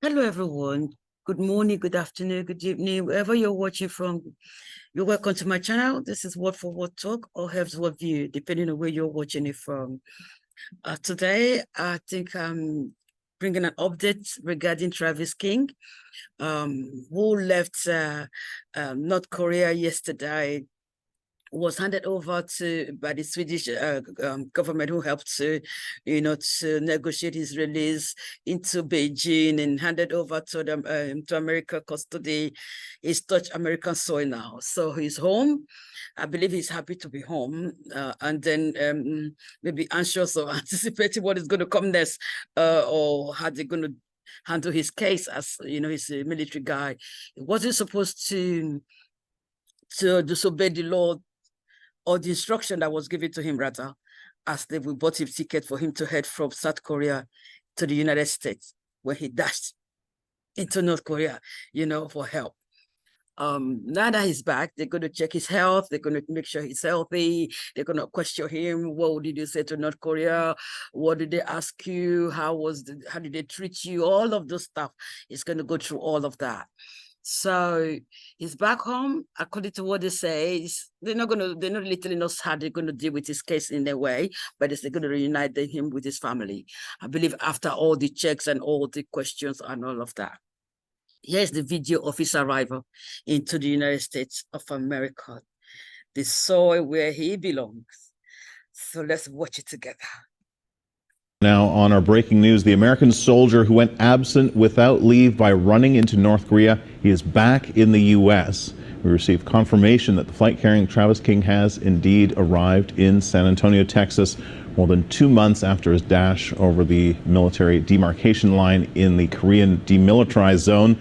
Hello, everyone. Good morning, good afternoon, good evening, wherever you're watching from. You're welcome to my channel. This is Word for Word Talk or Helps Word View, depending on where you're watching it from. Today, I think I'm bringing an update regarding Travis King, who left North Korea yesterday, was handed over to by the Swedish government, who helped to negotiate his release into Beijing and handed over to America custody. He's touched American soil now, so he's home. I believe he's happy to be home, and then maybe anxious or anticipating what is going to come next, or how they're going to handle his case. As you know, he's a military guy. He wasn't supposed to disobey the law or the instruction that was given to him, rather, as they bought him ticket for him to head from South Korea to the United States, when he dashed into North Korea, for help. Now that he's back, they're going to check his health. They're going to make sure he's healthy. They're going to question him. What did you say to North Korea? What did they ask you? How did they treat you? All of those stuff. He's going to go through all of that. So he's back home, according to what they say. They're not really telling us how they're going to deal with his case in their way, but they're going to reunite him with his family. I believe after all the checks and all the questions and all of that. Here's the video of his arrival into the United States of America, the soil where he belongs. So let's watch it together. Now on our breaking news, the American soldier who went absent without leave by running into North Korea, he is back in the U.S. We received confirmation that the flight carrying Travis King has indeed arrived in San Antonio, Texas, more than 2 months after his dash over the military demarcation line in the Korean demilitarized zone.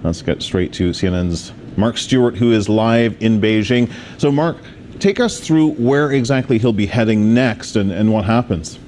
Let's get straight to CNN's Mark Stewart, who is live in Beijing. So Mark, take us through where exactly he'll be heading next and what happens.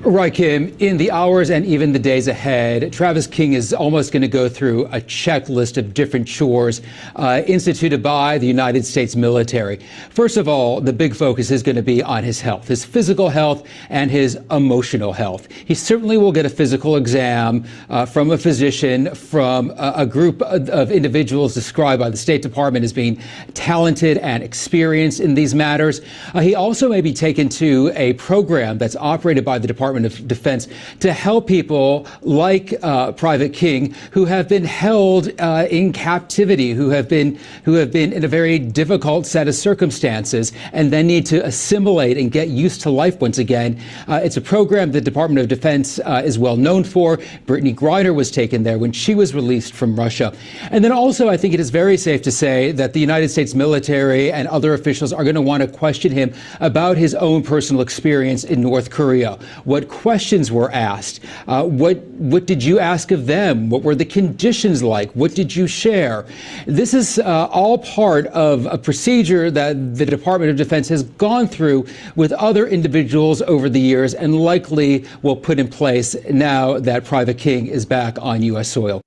Right, Kim. In the hours and even the days ahead, Travis King is almost going to go through a checklist of different chores instituted by the United States military. First of all, the big focus is going to be on his health, his physical health and his emotional health. He certainly will get a physical exam from a physician, from a group of individuals described by the State Department as being talented and experienced in these matters. He also may be taken to a program that's operated by the Department of Defense to help people like Private King, who have been held in captivity, who have been in a very difficult set of circumstances, and then need to assimilate and get used to life once again. It's a program the Department of Defense is well known for. Brittany Griner was taken there when she was released from Russia. And then also, I think it is very safe to say that the United States military and other officials are going to want to question him about his own personal experience in North Korea. What questions were asked? What did you ask of them? What were the conditions like? What did you share? This is all part of a procedure that the Department of Defense has gone through with other individuals over the years and likely will put in place now that Private King is back on U.S. soil.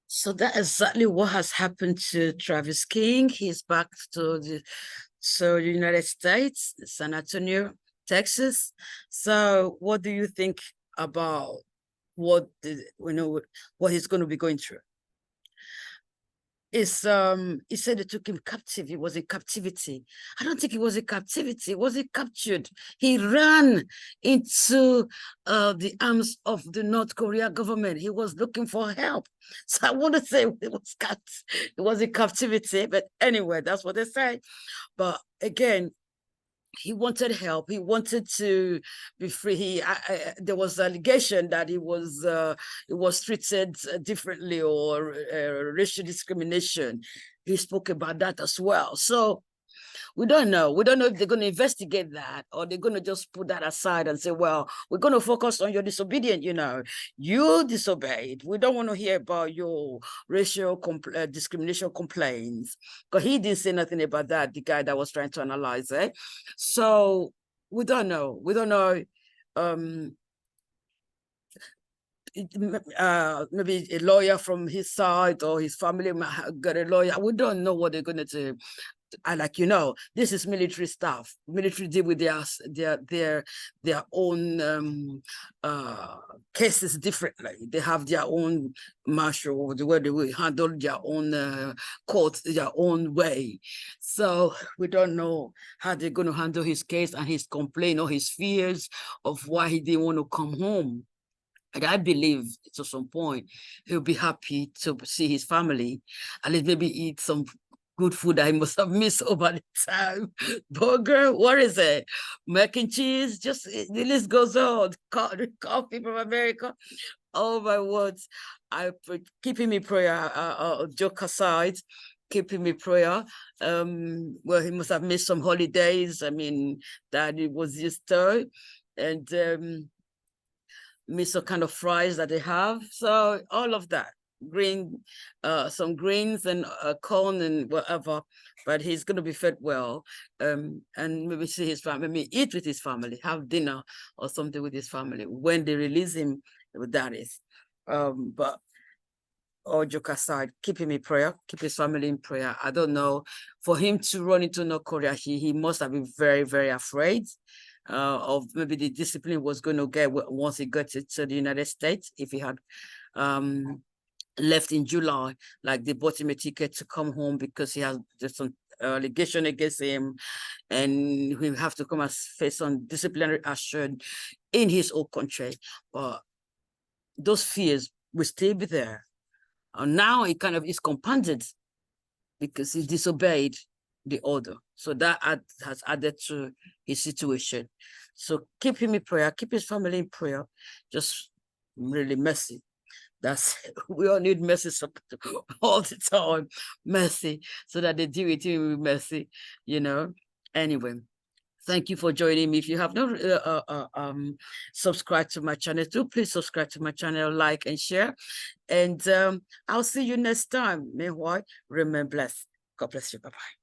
So that's exactly what has happened to Travis King. He's back to the United States, San Antonio, Texas. So what do you think about what he's going to be going through? He said they took him captive. He was in captivity. I don't think he was in captivity. Was he captured? He ran into the arms of the North Korea government. He was looking for help. So I want to say it was in captivity, but anyway, that's what they say. But again, he wanted help. He wanted to be free. There was allegation that he was treated differently, or racial discrimination. He spoke about that as well. So we don't know. We don't know if they're going to investigate that, or they're going to just put that aside and say, well, we're going to focus on your disobedience. You disobeyed. We don't want to hear about your racial discrimination complaints, because he didn't say nothing about that, the guy that was trying to analyze it. So we don't know. We don't know. Maybe a lawyer from his side or his family got a lawyer. We don't know what they're going to do. like, you know, this is military stuff. Military deal with their own cases differently. They have their own marshal, the way they will handle their own court their own way. So we don't know how they're going to handle his case and his complaint or his fears of why he didn't want to come home. And I believe to some point he'll be happy to see his family, at least maybe eat some good food I must have missed over the time. Burger, what is it? Mac and cheese, just the list goes on. Coffee from America. Oh my words. Keep him in prayer, joke aside, keep him in prayer. Well, he must have missed some holidays. I mean, that it was just third. And miss some kind of fries that they have. So all of that. Some greens and corn and whatever, but he's going to be fed well, and maybe see his family, maybe eat with his family, have dinner or something with his family when they release him, that is. But all joke aside, keep him in prayer, keep his family in prayer. I don't know, for him to run into North Korea, he must have been very, very afraid of maybe the discipline was going to get once he got to the United States, if he had left in July, like they bought him a ticket to come home because he has just some allegation against him, and we have to come and face some disciplinary action in his own country. But those fears will still be there. And now it kind of is compounded because he disobeyed the order. So that has added to his situation. So keep him in prayer, keep his family in prayer. Just really mercy. We all need mercy all the time. Mercy, so that they deal with him with mercy, you know. Anyway, thank you for joining me. If you have not subscribed to my channel, do please subscribe to my channel, like and share. And I'll see you next time. Meanwhile, remain blessed. God bless you. Bye-bye.